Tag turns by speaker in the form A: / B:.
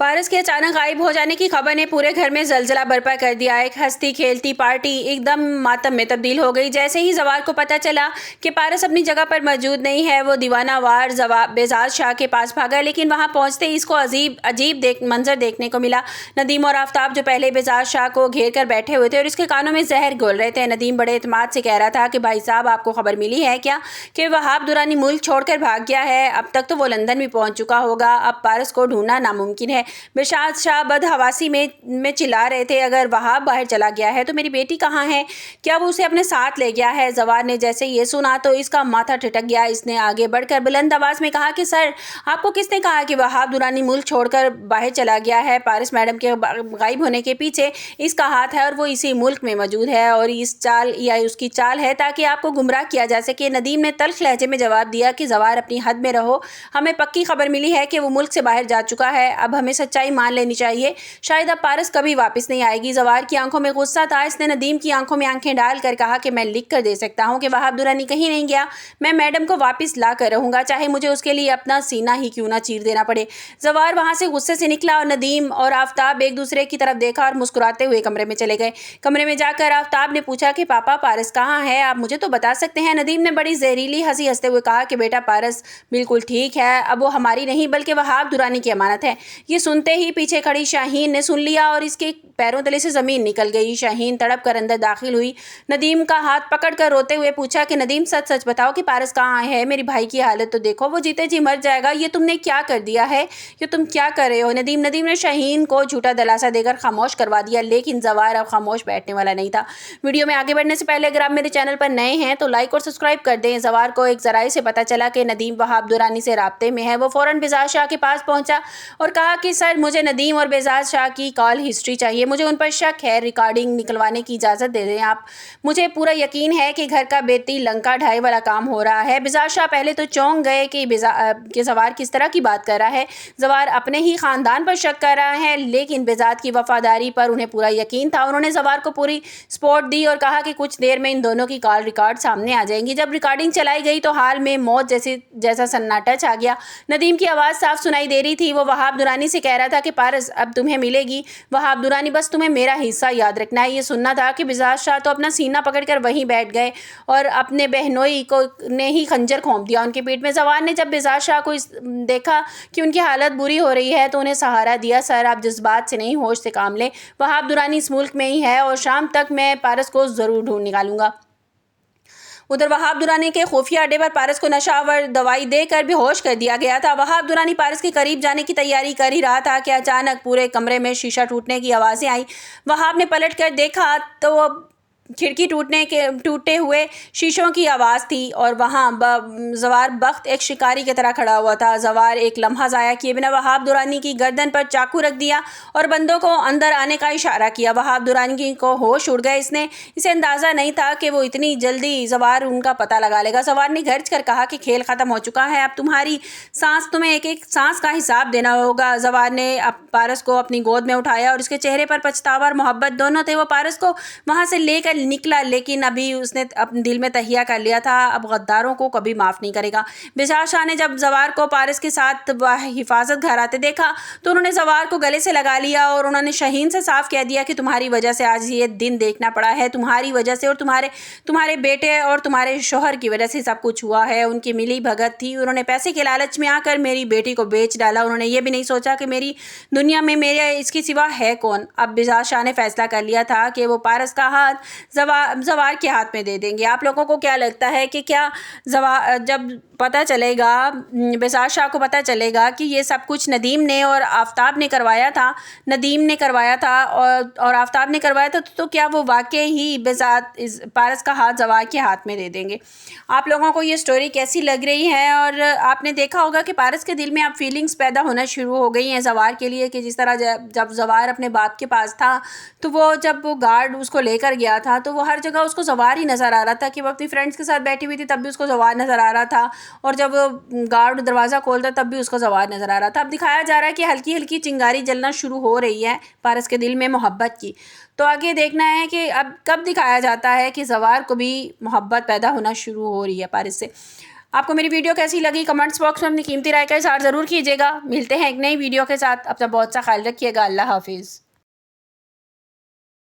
A: पारस के अचानक गायब हो जाने की खबर ने पूरे घर में जलजला बर्पा कर दिया। एक हंसती खेलती पार्टी एकदम मातम में तब्दील हो गई। जैसे ही जवार को पता चला कि पारस अपनी जगह पर मौजूद नहीं है, वो दीवानावार बेजाज शाह के पास भागा, लेकिन वहां पहुंचते ही इसको अजीब मंजर देखने को मिला। नदीम और आफ्ताब जो पहले बेजाज शाह को घेर कर बैठे हुए थे और इसके कानों में जहर घोल रहे थे। नदीम बड़े एतमाद से कह रहा था कि भाई साहब, आपको खबर मिली है क्या कि वहाब दुरानी मुल्क छोड़कर भाग गया है? अब तक तो वो लंदन भी पहुंच चुका होगा, अब पारस को ढूंढना नामुमकिन है। बेशाद शाह बदहवासी में चिल्ला रहे थे, अगर वहाब बाहर चला गया है तो मेरी बेटी कहाँ है? क्या वो उसे अपने साथ ले गया है? जवार ने जैसे ये सुना तो इसका माथा ठिठक गया। इसने आगे बढ़कर बुलंद आवाज में कहा कि सर, आपको किसने कहा कि वहाब दुरानी मुल्क छोड़कर बाहर चला गया है? पारस मैडम के गायब होने के पीछे इसका हाथ है और वो इसी मुल्क में मौजूद है, और इस चाल या उसकी चाल है ताकि आपको गुमराह किया जा सके। नदीम ने तल्ख लहजे में जवाब दिया कि जवार, अपनी हद में रहो। हमें पक्की खबर मिली है कि वो मुल्क से बाहर जा चुका है, अब हमें सच्चाई मान लेनी चाहिए। शायद अब पारस कभी वापस नहीं आएगी। जवार की आंखों में गुस्सा था। इसने नदीम की आंखों में आंखें डालकर कहा कि मैं लिख कर दे सकता हूं कि वहाब दुरानी कहीं नहीं गया। मैं मैडम को वापस ला कर रहूंगा, चाहे मुझे उसके लिए अपना सीना ही क्यों ना चीर देना पड़े। जवार वहां से गुस्से से निकला और नदीम और आफ्ताब एक दूसरे की तरफ देखा और मुस्कुराते हुए कमरे में चले गए। कमरे में जाकर आफ्ताब ने पूछा कि पापा, पारस कहाँ है? आप मुझे तो बता सकते हैं। नदीम ने बड़ी जहरीली हंसी हंसते हुए कहा कि बेटा, पारस बिल्कुल ठीक है। अब वो हमारी नहीं बल्कि वहाब दुरानी की अमानत है। ये सुनते ही पीछे खड़ी शाहीन ने सुन लिया और इसके पैरों तले से जमीन निकल गई। शाहीन तड़प कर अंदर दाखिल हुई। नदीम का हाथ पकड़कर रोते हुए पूछा कि नदीम, सच सच बताओ कि पारस कहाँ है? मेरी भाई की हालत तो देखो, वो जीते जी मर जाएगा। ये तुमने क्या कर दिया है? ये तुम क्या कर रहे हो? नदीम ने शाहीन को झूठा दिलासा देकर खामोश करवा दिया, लेकिन जवार अब खामोश बैठने वाला नहीं था। वीडियो में आगे बढ़ने से पहले अगर आप मेरे चैनल पर नए हैं तो लाइक और सब्सक्राइब कर दें। जवार को एक जराये से पता चला कि नदीम वहाब दुरानी से राब्ते में है। वो फौरन बेजाज शाह के पास पहुंचा और कहा कि सर, मुझे नदीम और बेजाज शाह की कॉल हिस्ट्री चाहिए। मुझे उन पर शक है। रिकॉर्डिंग निकलवाने की इजाज़त दे दें आप। मुझे पूरा यकीन है कि घर का बेती लंका ढाई वाला काम हो रहा है। बेजाज शाह पहले तो चौंक गए कि जवार किस तरह की बात कर रहा है। जवार अपने ही ख़ानदान पर शक कर रहा है, लेकिन बेजाद की वफादारी पर उन्हें पूरा यकीन था। उन्होंने जवार को पूरी सपोर्ट दी और कहा कि कुछ देर में इन दोनों की कॉल रिकॉर्ड सामने आ जाएंगी। जब रिकॉर्डिंग चलाई गई तो हाल में मौत जैसा सन्नाटा छा गया। नदीम की आवाज़ साफ सुनाई दे रही थी। वो वहाब दुरानी से कह रहा था कि पारस, अब तुम्हें मिलेगी वहाब दुरानी, बस तुम्हें मेरा हिस्सा याद रखना है। ये सुनना था कि बेजाज शाह तो अपना सीना पकड़कर वहीं बैठ गए और अपने बहनोई को ने ही खंजर घोंप दिया उनके पीठ में। जवान ने जब बेजाज शाह को देखा कि उनकी हालत बुरी हो रही है तो उन्हें सहारा दिया। सर, आप जज्बात से नहीं, होश से काम लें। वहाब दुरानी इस मुल्क में ही है और शाम तक मैं पारस को ज़रूर ढूंढ निकालूंगा। उधर वहाब दुरानी के खुफिया अड्डे पर पारस को नशावर दवाई देकर बेहोश कर दिया गया था। वहाब दुरानी पारस के करीब जाने की तैयारी कर ही रहा था कि अचानक पूरे कमरे में शीशा टूटने की आवाज़ें आई। वहाब ने पलट कर देखा तो खिड़की टूटे हुए शीशों की आवाज़ थी और वहाँ जवार बख्त एक शिकारी की तरह खड़ा हुआ था। जवार एक लम्हा ज़ाया किए बिना वहाब दुरानी की गर्दन पर चाकू रख दिया और बंदों को अंदर आने का इशारा किया। वहाब दुरानी को होश उड़ गए। इसे अंदाज़ा नहीं था कि वो इतनी जल्दी जवार उनका पता लगा लेगा। जवार ने गर्ज कर कहा कि खेल ख़त्म हो चुका है, अब तुम्हें एक एक सांस का हिसाब देना होगा। जवार ने पारस को अपनी गोद में उठाया और उसके चेहरे पर पछतावा और मोहब्बत दोनों थे। वो पारस को वहाँ से लेकर निकला, लेकिन अभी उसने अपने दिल में तहिया कर लिया था, अब गद्दारों को कभी माफ़ नहीं करेगा। बेजाज शाह ने जब जवार को पारस के साथ हिफाजत घर आते देखा तो उन्होंने जवार को गले से लगा लिया और उन्होंने शाहीन से साफ कह दिया कि तुम्हारी वजह से आज ये दिन देखना पड़ा है, तुम्हारी वजह से और तुम्हारे बेटे और तुम्हारे शोहर की वजह से सब कुछ हुआ है। उनकी मिली भगत थी। उन्होंने पैसे के लालच में आकर मेरी बेटी को बेच डाला। उन्होंने ये भी नहीं सोचा कि मेरी दुनिया में मेरे इसके सिवा है कौन। अब बेजाज शाह ने फैसला कर लिया था कि वो पारस का हाथ जवार के हाथ में दे देंगे। आप लोगों को क्या लगता है कि क्या जब पता चलेगा, बेजाज शाह को पता चलेगा कि ये सब कुछ नदीम ने और आफ्ताब ने करवाया था, और आफ्ताब ने करवाया था, तो क्या वो वाकई ही पारस का हाथ जवार के हाथ में दे देंगे? आप लोगों को ये स्टोरी कैसी लग रही है? और आपने देखा होगा कि पारस के दिल में अब फीलिंग्स पैदा होना शुरू हो गई हैं जवार के लिए, कि जिस तरह जब जवार अपने बाप के पास था तो वो जब वो गार्ड उसको लेकर गया था तो वो हर जगह उसको जवार ही नज़र आ रहा था, कि वो अपनी फ्रेंड्स के साथ बैठी हुई थी तब भी उसको जवार नज़र आ रहा था, और जब वो गार्ड दरवाज़ा खोलता तब भी उसको जवार नज़र आ रहा था। अब दिखाया जा रहा है कि हल्की हल्की चिंगारी जलना शुरू हो रही है पारस के दिल में मोहब्बत की। तो आगे देखना है कि अब कब दिखाया जाता है कि जवार को भी मोहब्बत पैदा होना शुरू हो रही है पारस से। آپ کو میری ویڈیو کیسی لگی کمنٹس باکس میں اپنی قیمتی رائے کا اظہار ضرور کیجیے گا. ملتے ہیں ایک نئی ویڈیو کے ساتھ. اپنا بہت سا خیال رکھیے گا. اللہ حافظ.